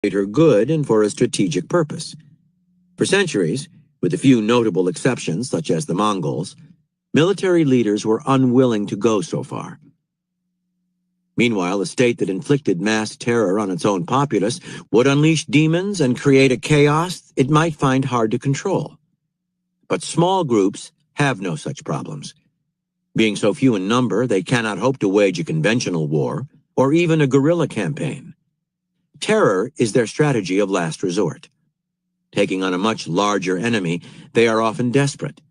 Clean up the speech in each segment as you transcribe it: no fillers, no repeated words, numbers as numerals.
greater good and for a strategic purpose. For centuries, with a few notable exceptions such as the Mongols, military leaders were unwilling to go so far. Meanwhile, a state that inflicted mass terror on its own populace would unleash demons and create a chaos it might find hard to control. But small groups have no such problems. Being so few in number, they cannot hope to wage a conventional war or even a guerrilla campaign. Terror is their strategy of last resort. Taking on a much larger enemy, they are often desperate,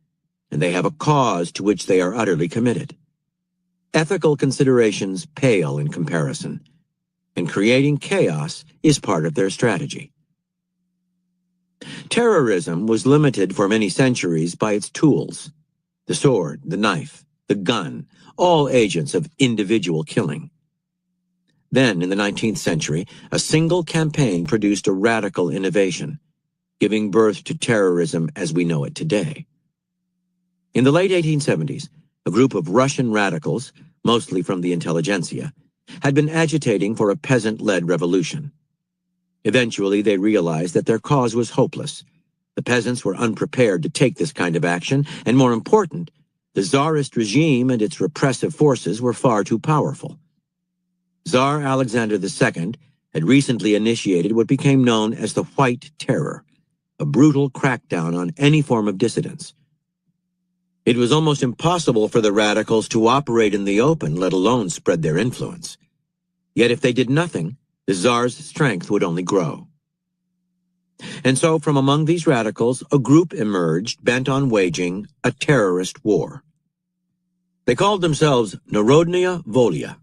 and they have a cause to which they are utterly committed. Ethical considerations pale in comparison, and creating chaos is part of their strategy. Terrorism was limited for many centuries by its tools: the sword, the knife, the gun, all agents of individual killing. Then, in the 19th century, a single campaign produced a radical innovation, giving birth to terrorism as we know it today. In the late 1870s, a group of Russian radicals, mostly from the intelligentsia, had been agitating for a peasant-led revolution. Eventually, they realized that their cause was hopeless. The peasants were unprepared to take this kind of action, and more important, the Tsarist regime and its repressive forces were far too powerful. Tsar Alexander II had recently initiated what became known as the White Terror, a brutal crackdown on any form of dissidence. It was almost impossible for the radicals to operate in the open, let alone spread their influence. Yet if they did nothing, the Tsar's strength would only grow. And so from among these radicals, a group emerged bent on waging a terrorist war. They called themselves Narodnaya Volya,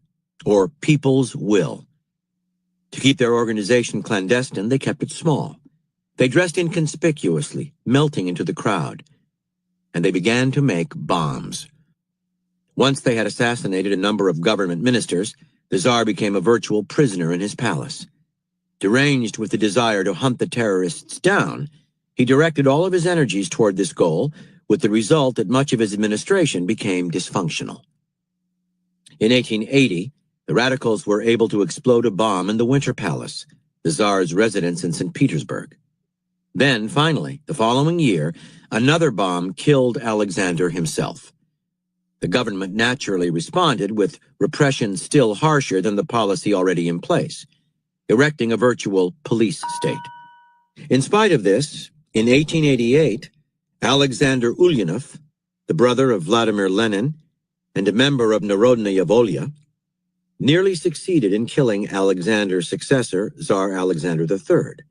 or People's Will. To keep their organization clandestine, they kept it small. They dressed inconspicuously, melting into the crowd, and they began to make bombs. Once they had assassinated a number of government ministers, the Tsar became a virtual prisoner in his palace. Deranged with the desire to hunt the terrorists down, he directed all of his energies toward this goal, with the result that much of his administration became dysfunctional. In 1880, the radicals were able to explode a bomb in the Winter Palace, the Tsar's residence in St. Petersburg. Then, finally, the following year, another bomb killed Alexander himself. The government naturally responded with repression still harsher than the policy already in place, erecting a virtual police state. In spite of this, in 1888, Alexander Ulyanov, the brother of Vladimir Lenin and a member of Narodnaya Volya, nearly succeeded in killing Alexander's successor, Tsar Alexander III.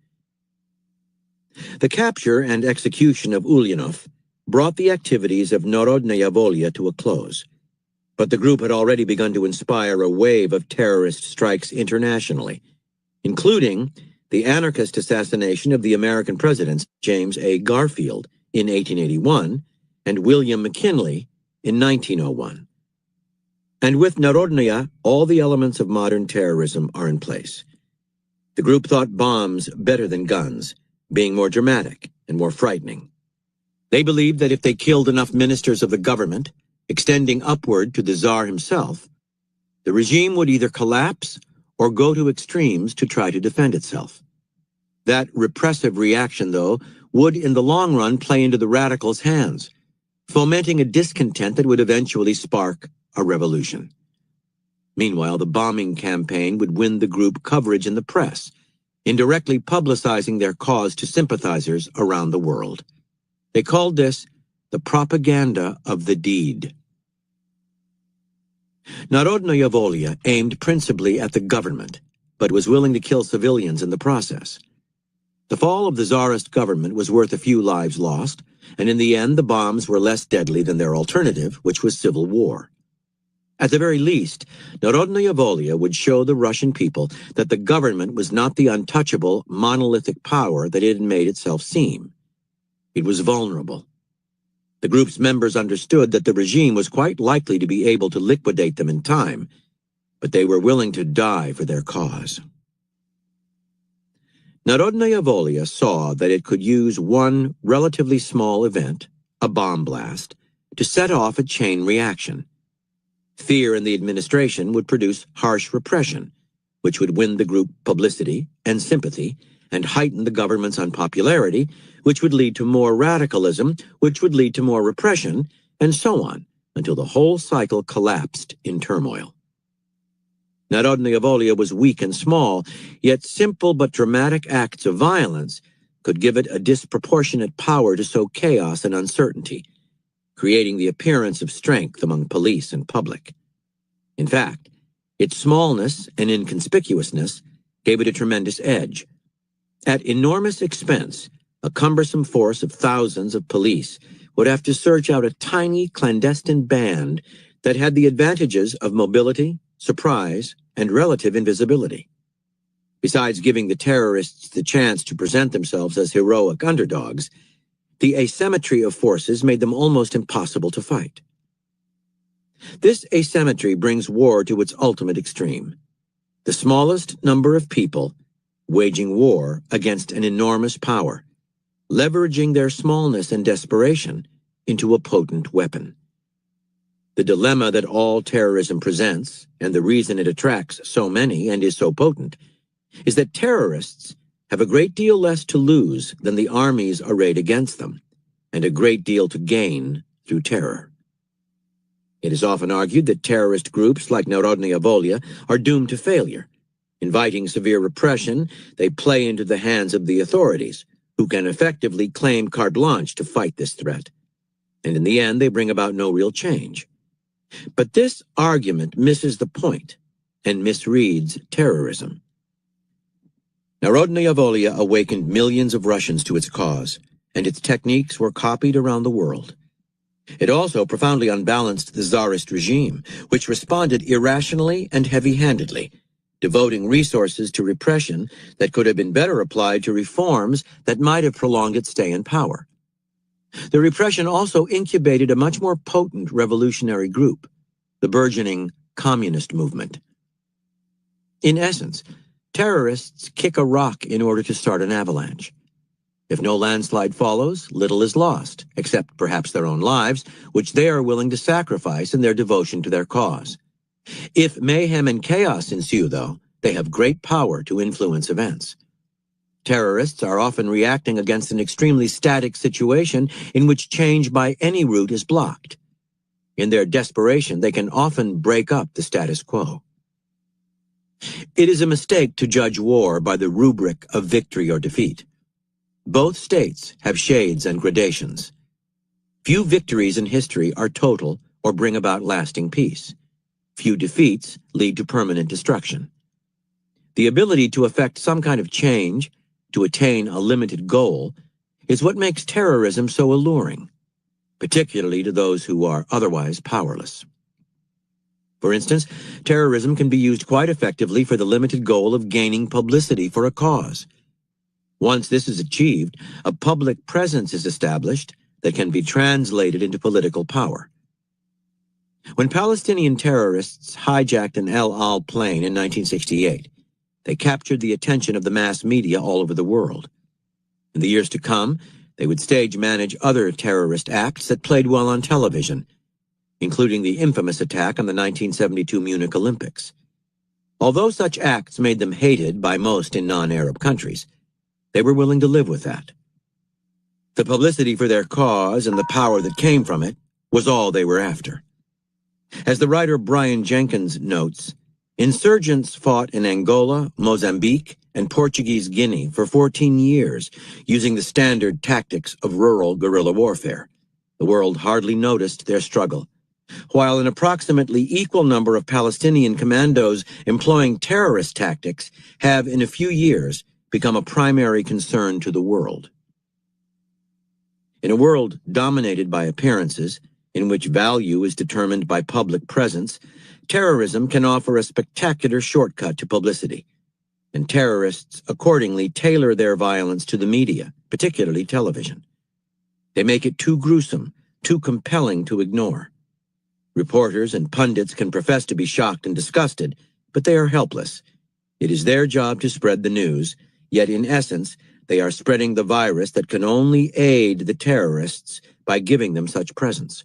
The capture and execution of Ulyanov brought the activities of Narodnaya Volya to a close, but the group had already begun to inspire a wave of terrorist strikes internationally, including the anarchist assassination of the American presidents James A. Garfield in 1881 and William McKinley in 1901. And with Narodnaya, all the elements of modern terrorism are in place. The group thought bombs better than guns, being more dramatic and more frightening. They believed that if they killed enough ministers of the government, extending upward to the Tsar himself, the regime would either collapse or go to extremes to try to defend itself. That repressive reaction, though, would in the long run play into the radicals' hands, fomenting a discontent that would eventually spark a revolution. Meanwhile, the bombing campaign would win the group coverage in the press, indirectly publicizing their cause to sympathizers around the world. They called this the propaganda of the deed. Narodnaya Volya aimed principally at the government, but was willing to kill civilians in the process. The fall of the Tsarist government was worth a few lives lost, and in the end the bombs were less deadly than their alternative, which was civil war. At the very least, Narodnaya Volya would show the Russian people that the government was not the untouchable, monolithic power that it had made itself seem. It was vulnerable. The group's members understood that the regime was quite likely to be able to liquidate them in time, but they were willing to die for their cause. Narodnaya Volya saw that it could use one relatively small event, a bomb blast, to set off a chain reaction. Fear in the administration would produce harsh repression, which would win the group publicity and sympathy, and heighten the government's unpopularity, which would lead to more radicalism, which would lead to more repression, and so on, until the whole cycle collapsed in turmoil. Narodnaya was weak and small, yet simple but dramatic acts of violence could give it a disproportionate power to sow chaos and uncertainty, creating the appearance of strength among police and public. In fact, its smallness and inconspicuousness gave it a tremendous edge. At enormous expense, a cumbersome force of thousands of police would have to search out a tiny clandestine band that had the advantages of mobility, surprise, and relative invisibility. Besides giving the terrorists the chance to present themselves as heroic underdogs, the asymmetry of forces made them almost impossible to fight. This asymmetry brings war to its ultimate extreme. The smallest number of people waging war against an enormous power, leveraging their smallness and desperation into a potent weapon. The dilemma that all terrorism presents, and the reason it attracts so many and is so potent, is that terrorists have a great deal less to lose than the armies arrayed against them, and a great deal to gain through terror. It is often argued that terrorist groups like Narodnaya are doomed to failure. Inviting severe repression, they play into the hands of the authorities, who can effectively claim carte blanche to fight this threat. And in the end, they bring about no real change. But this argument misses the point and misreads terrorism. Narodnaya awakened millions of Russians to its cause, and its techniques were copied around the world. It also profoundly unbalanced the Tsarist regime, which responded irrationally and heavy-handedly, devoting resources to repression that could have been better applied to reforms that might have prolonged its stay in power. The repression also incubated a much more potent revolutionary group, the burgeoning communist movement. In essence, terrorists kick a rock in order to start an avalanche. If no landslide follows, little is lost, except perhaps their own lives, which they are willing to sacrifice in their devotion to their cause. If mayhem and chaos ensue, though, they have great power to influence events. Terrorists are often reacting against an extremely static situation in which change by any route is blocked. In their desperation, they can often break up the status quo. It is a mistake to judge war by the rubric of victory or defeat. Both states have shades and gradations. Few victories in history are total or bring about lasting peace. Few defeats lead to permanent destruction. The ability to effect some kind of change, to attain a limited goal, is what makes terrorism so alluring, particularly to those who are otherwise powerless. For instance, terrorism can be used quite effectively for the limited goal of gaining publicity for a cause. Once this is achieved, a public presence is established that can be translated into political power. When Palestinian terrorists hijacked an El Al plane in 1968, they captured the attention of the mass media all over the world. In the years to come, they would stage-manage other terrorist acts that played well on television, including the infamous attack on the 1972 Munich Olympics. Although such acts made them hated by most in non-Arab countries, they were willing to live with that. The publicity for their cause and the power that came from it was all they were after. As the writer Brian Jenkins notes, insurgents fought in Angola, Mozambique, and Portuguese Guinea for 14 years using the standard tactics of rural guerrilla warfare. The world hardly noticed their struggle, while an approximately equal number of Palestinian commandos employing terrorist tactics have in a few years become a primary concern to the world. In a world dominated by appearances, in which value is determined by public presence, terrorism can offer a spectacular shortcut to publicity, and terrorists accordingly tailor their violence to the media, particularly television. They make it too gruesome, too compelling to ignore. Reporters and pundits can profess to be shocked and disgusted, but they are helpless. It is their job to spread the news, yet in essence, they are spreading the virus that can only aid the terrorists by giving them such presence.